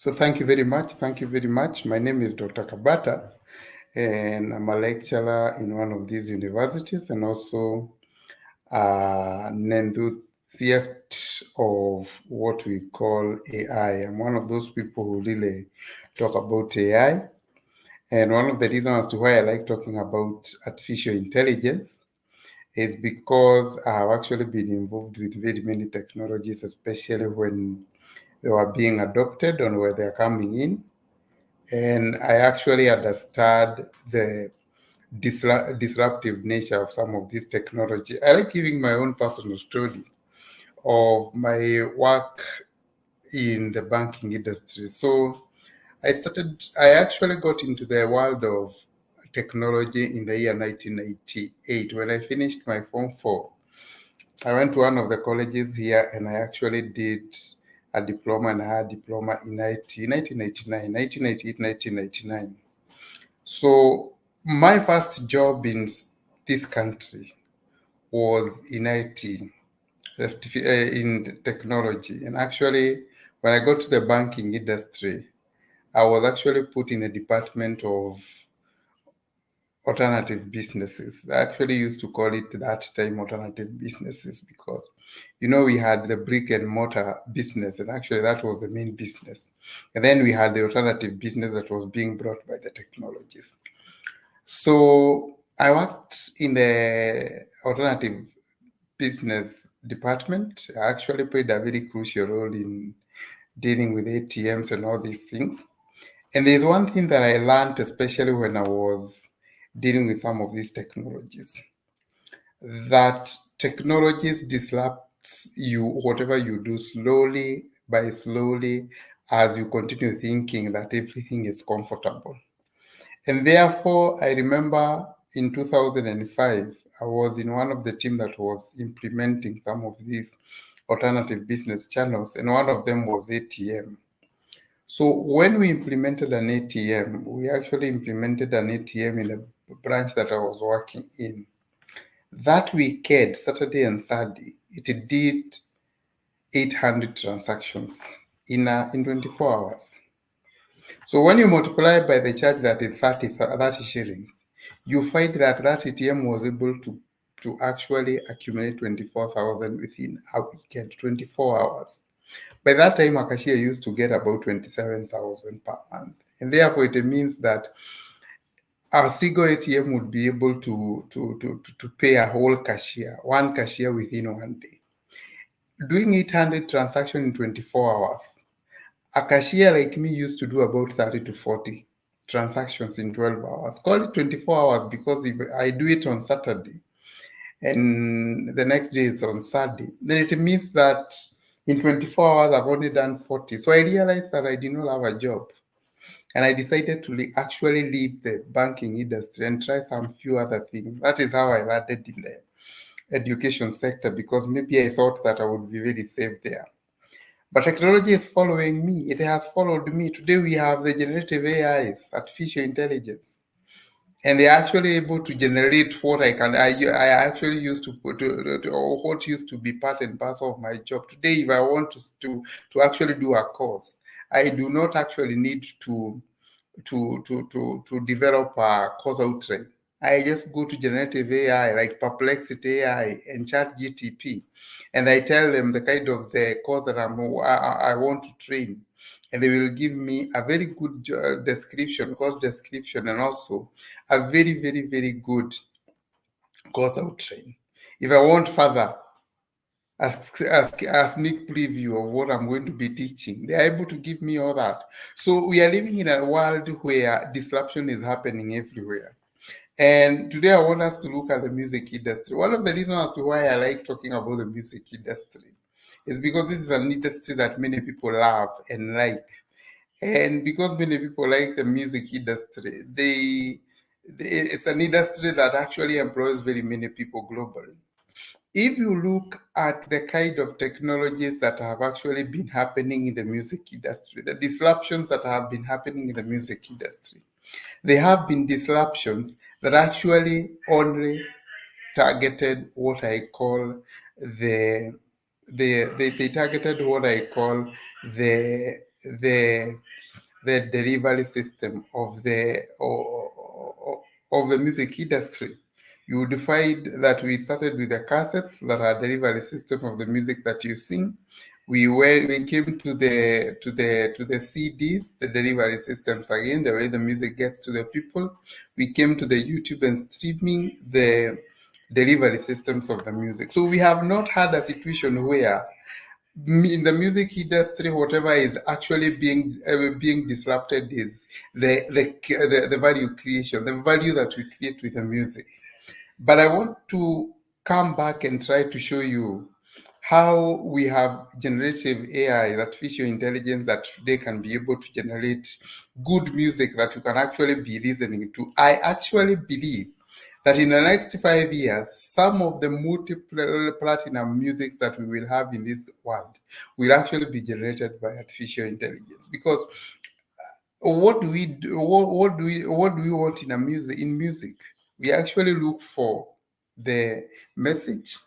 So thank you very much. Thank you very much. My name is Dr. Kabata, and I'm a lecturer in one of these universities and also an enthusiast of what we call AI. I'm one of those people who really talk about AI. And one of the reasons as to why I like talking about artificial intelligence is because I have actually been involved with very many technologies, especially when they were being adopted and where they're coming in. And I actually understand the disruptive nature of some of this technology. I like giving my own personal story of my work in the banking industry. So I actually got into the world of technology in the year 1998 when I finished my Form 4. I went to one of the colleges here and I actually did a diploma and I had a diploma in IT, 1999, 1998, 1999. So my first job in this country was in IT, in technology. And actually, when I got to the banking industry, I was actually put in the department of alternative businesses. I actually used to call it that time alternative businesses because, we had the brick and mortar business, and actually that was the main business. And then we had the alternative business that was being brought by the technologies. So I worked in the alternative business department. I actually played a very crucial role in dealing with ATMs and all these things. And there's one thing that I learned, especially when I was dealing with some of these technologies, that technologies disrupts you, whatever you do, slowly by slowly, as you continue thinking that everything is comfortable. And therefore, I remember in 2005, I was in one of the team that was implementing some of these alternative business channels, and one of them was ATM. So when we implemented an ATM, we actually implemented an ATM in a branch that I was working in. That weekend, Saturday and Sunday, it did 800 transactions in 24 hours. So when you multiply by the charge that is 30 shillings, you find that ATM was able to actually accumulate 24,000 within a weekend, 24 hours. By that time, a cashier used to get about 27,000 per month. And therefore, it means that our single ATM would be able to pay a whole cashier, one cashier within one day. Doing 800 transactions in 24 hours, a cashier like me used to do about 30 to 40 transactions in 12 hours. Call it 24 hours because if I do it on Saturday and the next day is on Sunday, then it means that in 24 hours I've only done 40. So I realized that I did not have a job. And I decided to actually leave the banking industry and try some few other things. That is how I landed in the education sector because maybe I thought that I would be very safe there. But technology is following me. It has followed me. Today we have the generative AIs, artificial intelligence, and they're actually able to generate what I actually used to put or what used to be part and parcel of my job. Today, if I want to actually do a course, I do not actually need to develop a course outline. I just go to generative AI like Perplexity AI and Chat GTP, and I tell them the kind of the course that I want to train, and they will give me a very good course description, and also a very, very, very good course outline. If I want further, a sneak preview of what I'm going to be teaching. They're able to give me all that. So we are living in a world where disruption is happening everywhere. And today I want us to look at the music industry. One of the reasons as to why I like talking about the music industry is because this is an industry that many people love and like. And because many people like the music industry, it's an industry that actually employs very many people globally. If you look at the kind of technologies that have actually been happening in the music industry, the disruptions that have been happening in the music industry, there have been disruptions that actually only targeted what I call they targeted what I call the the the delivery system of the music industry. You would find that we started with the cassettes that are delivery system of the music that you sing. We came to the CDs, the delivery systems again, the way the music gets to the people. We came to the YouTube and streaming, the delivery systems of the music. So we have not had a situation where in the music industry, whatever is actually being disrupted is the value creation, the value that we create with the music. But I want to come back and try to show you how we have generative AI, artificial intelligence, that today can be able to generate good music that you can actually be listening to. I actually believe that in the next 5 years, some of the multiple platinum musics that we will have in this world will actually be generated by artificial intelligence. Because what do we do, what do we want in a music? In music, we actually look for the message.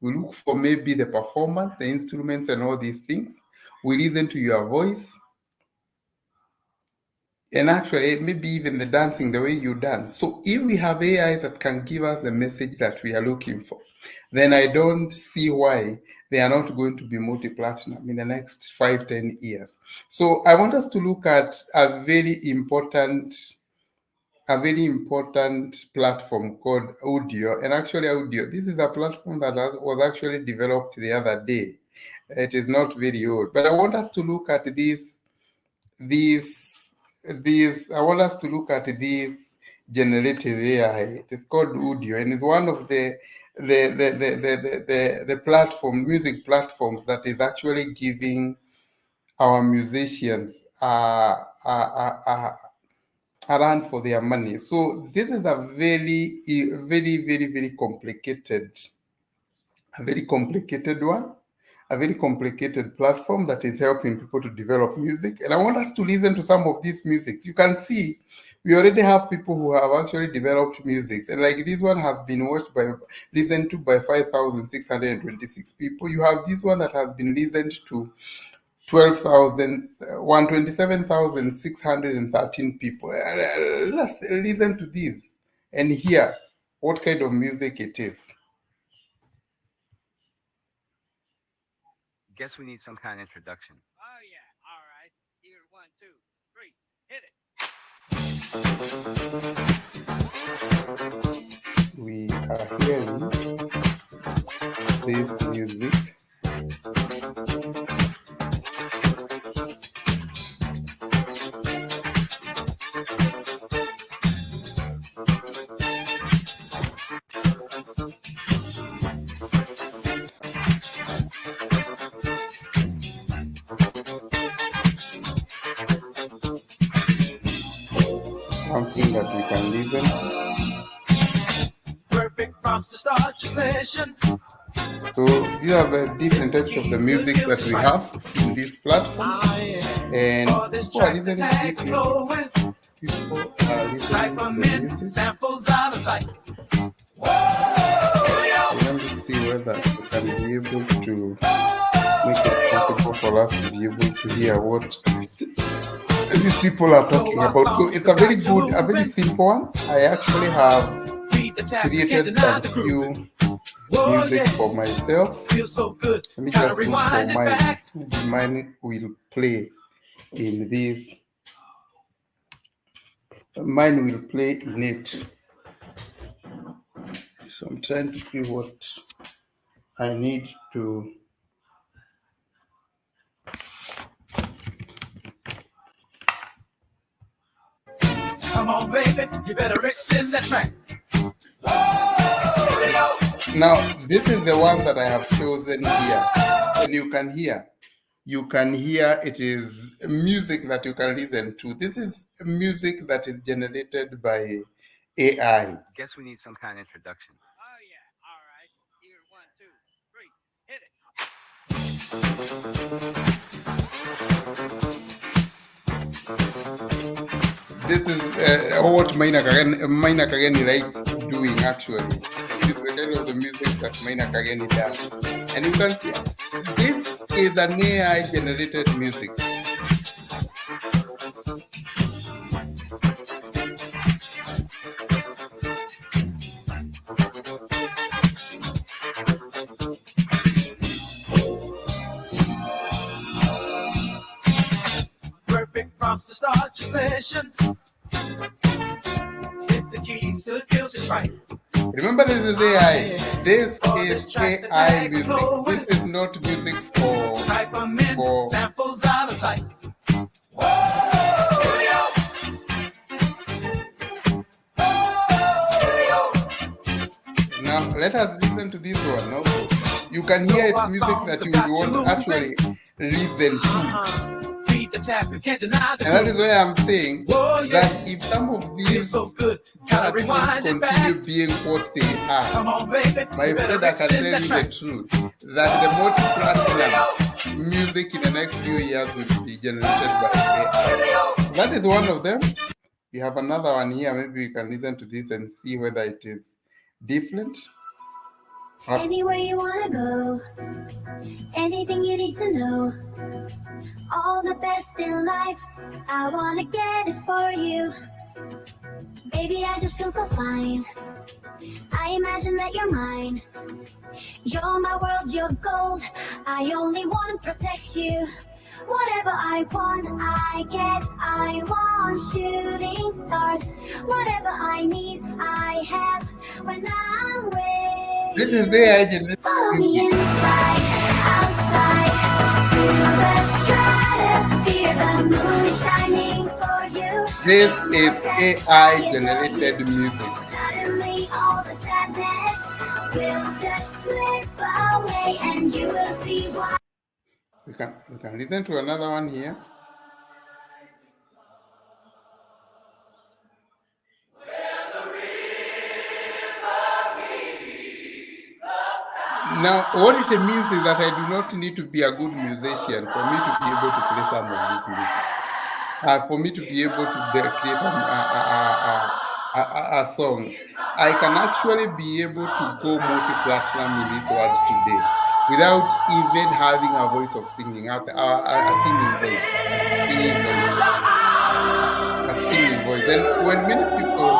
We look for maybe the performance, the instruments, and all these things. We listen to your voice, and actually maybe even the dancing, the way you dance. So if we have AI that can give us the message that we are looking for, then I don't see why they are not going to be multi-platinum in the next 5-10 years. So I want us to look at a very important platform called Udio. And actually Udio, this is a platform that was actually developed the other day. It is not very old, but I want us to look at I want us to look at this generative AI. It is called Udio, and it's one of the music platforms that is actually giving our musicians a run for their money. So this is a very, very, very, very complicated one, a very complicated platform that is helping people to develop music. And I want us to listen to some of these musics. You can see we already have people who have actually developed music. And like this one has been listened to by 5,626 people. You have this one that has been listened to 127,613 people. Let's listen to this and hear what kind of music it is. Guess we need some kind of introduction. Oh, yeah. All right. Here, 1, 2, 3. Hit it. We are hearing this music. Something that we can listen. Perfect prompts to start your session. So these are the different types of the music that we have in this platform, and people are listening to this music. People are listening to the music. Samples out of sight. I want to see whether we can be able to make it possible for us to be able to hear what these people are talking about. So it's a very simple one. I actually have created some few music for myself. Let me just look for mine. Mine will play in this. Mine will play in it. So I'm trying to see what I need to. Come on, baby, you better extend that track. Now, this is the one that I have chosen here, and you can hear it is music that you can listen to. This is music that is generated by AI. Guess we need some kind of introduction. Oh, yeah. All right. Here, 1, 2, 3. Hit it. This is what Maina Kageni likes doing actually. This is the kind of the music that Maina Kageni does. And you can see this is an AI generated music. session. Hit the keys till it feels just right. Remember, this is AI. This is AI music. This is not music for samples out of sight. Now let us listen to this one. Also, you can hear it's music that you would want actually listen to. And that is why I'm saying that if some of these platforms continue being what they are, my friend, I can tell you the truth, that the multi-platinum music in the next few years will be generated by AI. That is one of them. We have another one here. Maybe we can listen to this and see whether it is different. Anywhere you wanna go, anything you need to know, all the best in life, I wanna get it for you. Baby, I just feel so fine, I imagine that you're mine. You're my world, you're gold, I only wanna protect you. Whatever I want, I get. I want shooting stars. Whatever I need, I have when I'm with This is AI generated Follow me music. inside, outside, through the stratosphere. The moon is shining for you. This is AI generated music. Suddenly all the sadness will just slip away, and you will see why. We can listen to another one here. Now, what it means is that I do not need to be a good musician for me to be able to play some of this music. For me to be able to create a song, I can actually be able to go multi-platinum in this world today without even having a voice of singing, a singing voice. A singing voice. And when many people,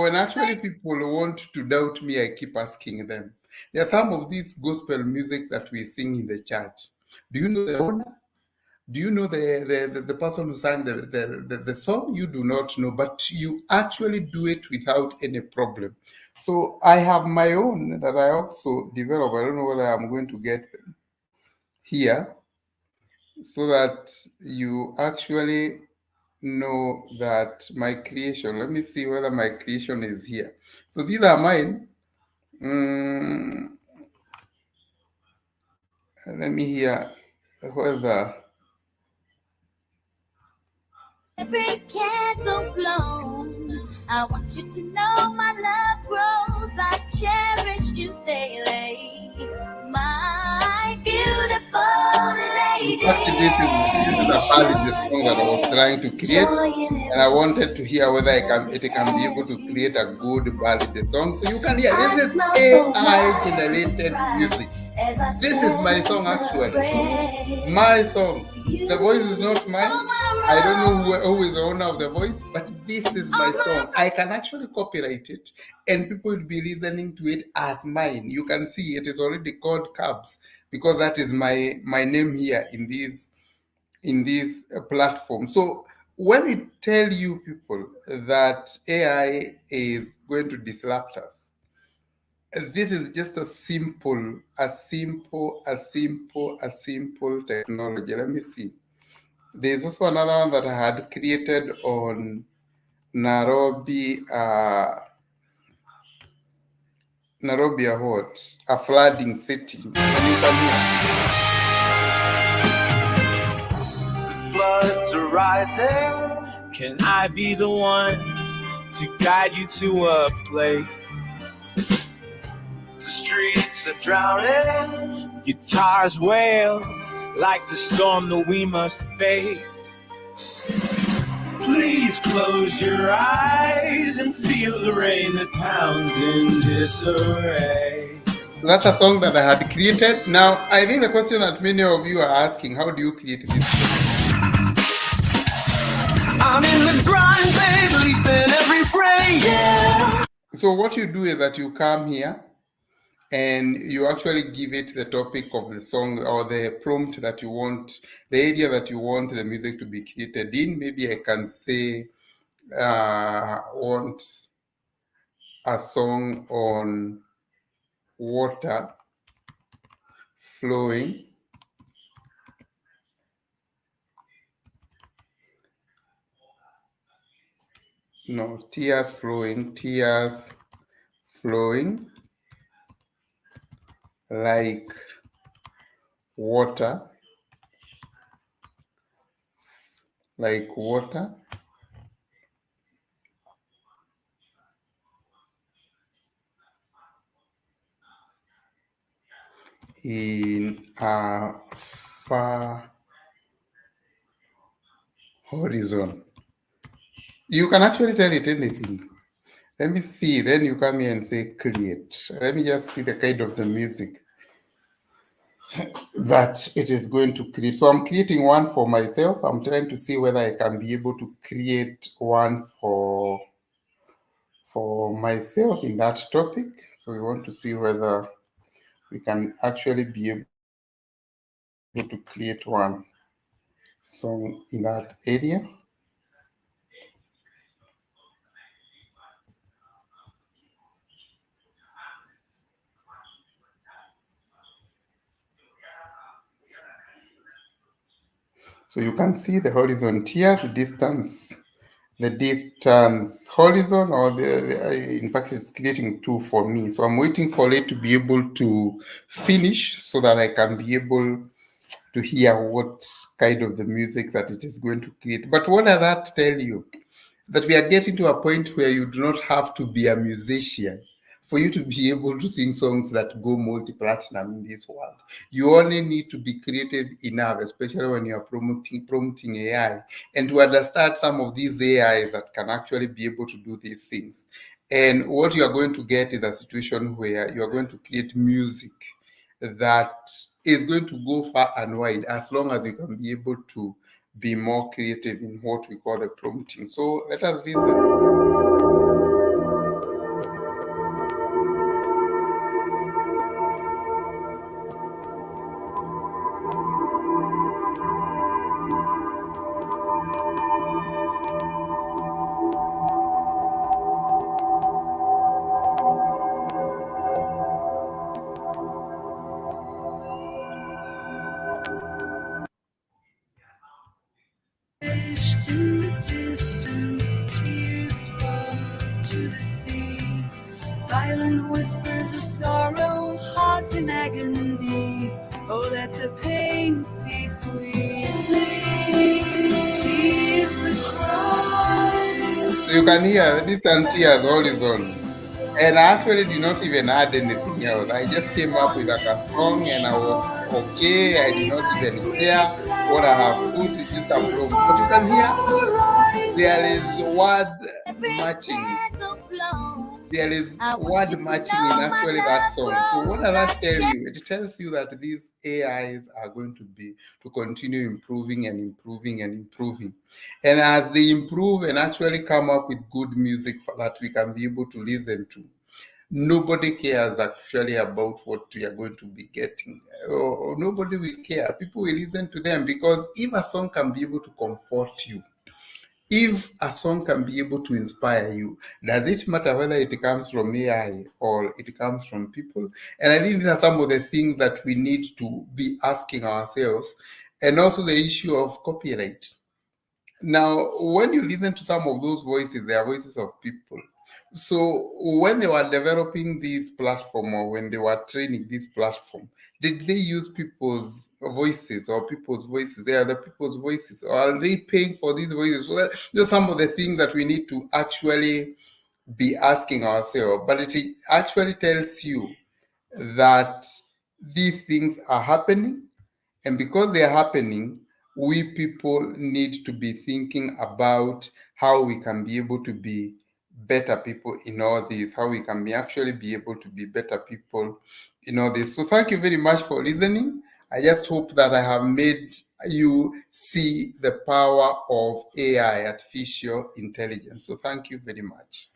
when actually people want to doubt me, I keep asking them. There are some of these gospel music that we sing in the church. Do you know the owner? Do you know the person who sang the song? You do not know, but you actually do it without any problem. So I have my own that I also develop. I don't know whether I'm going to get them here so that you actually know that my creation. Let me see whether my creation is here. So these are mine. Let me hear whether. Every candle blown, I want you to know my love grows. I cherish you daily, my beautiful lady. Actually, this is a valid song that I was trying to create, and I wanted to hear whether it can be able to create a good valid song. So you can hear this is AI generated music. This is my song actually. My song. The voice is not mine. I don't know who is the owner of the voice, but this is my song. I can actually copyright it, and people will be listening to it as mine. You can see it is already called Cabs because that is my name here in this platform. So when we tell you people that AI is going to disrupt us, this is just a simple technology. Let me see. There's also another one that I had created on Nairobi, a flooding city. And you can hear. The floods are rising. Can I be the one to guide you to a place? The streets are drowning. Guitars wail like the storm that we must face. Please close your eyes and feel the rain that pounds in disarray. So that's a song that I had created. Now, I think the question that many of you are asking, how do you create this song? I'm in the grind, babe, leaping every fray, yeah. So what you do is that you come here and you actually give it the topic of the song or the prompt that you want, the area that you want the music to be created in. Maybe I can say, want a song on water flowing. No, tears flowing like water, like water in a far horizon. You can actually tell it anything. Let me see. Then you come here and say create. Let me just see the kind of the music that it is going to create. So I'm creating one for myself. I'm trying to see whether I can be able to create one for myself in that topic. So we want to see whether we can actually be able to create one song in that area. So you can see the horizon tiers, the distance horizon, or in fact, it's creating two for me. So I'm waiting for it to be able to finish so that I can be able to hear what kind of the music that it is going to create. But what does that tell you? That we are getting to a point where you do not have to be a musician for you to be able to sing songs that go multi-platinum in this world. You only need to be creative enough, especially when you are promoting AI, and to understand some of these AIs that can actually be able to do these things. And what you are going to get is a situation where you are going to create music that is going to go far and wide as long as you can be able to be more creative in what we call the prompting. So let us listen. In the distance, tears fall to the sea. Silent whispers of sorrow, hearts in agony. Oh, let the pain cease, we plead. Tease the cry. So you can hear distant tears horizon. And I actually did not even add anything else. I just came up with like a song and I was okay. I did not even care what I have put. It's just a prompt. But you can hear there is word matching. There is word matching in actually that song. So what does that tell you? It tells you that these AIs are going to continue improving and improving and improving. And as they improve and actually come up with good music that we can be able to listen to, nobody cares actually about what we are going to be getting. Or nobody will care. People will listen to them because if a song can be able to comfort you, if a song can be able to inspire you, does it matter whether it comes from AI or it comes from people? And I think these are some of the things that we need to be asking ourselves. And also the issue of copyright. Now, when you listen to some of those voices, they are voices of people. So when they were developing this platform or when they were training this platform, did they use people's voices or people's voices? They are the people's voices. Or are they paying for these voices? So those are some of the things that we need to actually be asking ourselves. But it actually tells you that these things are happening, and because they are happening, we people need to be thinking about how we can be able to be better people in all this, how we can actually be able to be better people in all this. So thank you very much for listening. I just hope that I have made you see the power of AI, artificial intelligence. So thank you very much.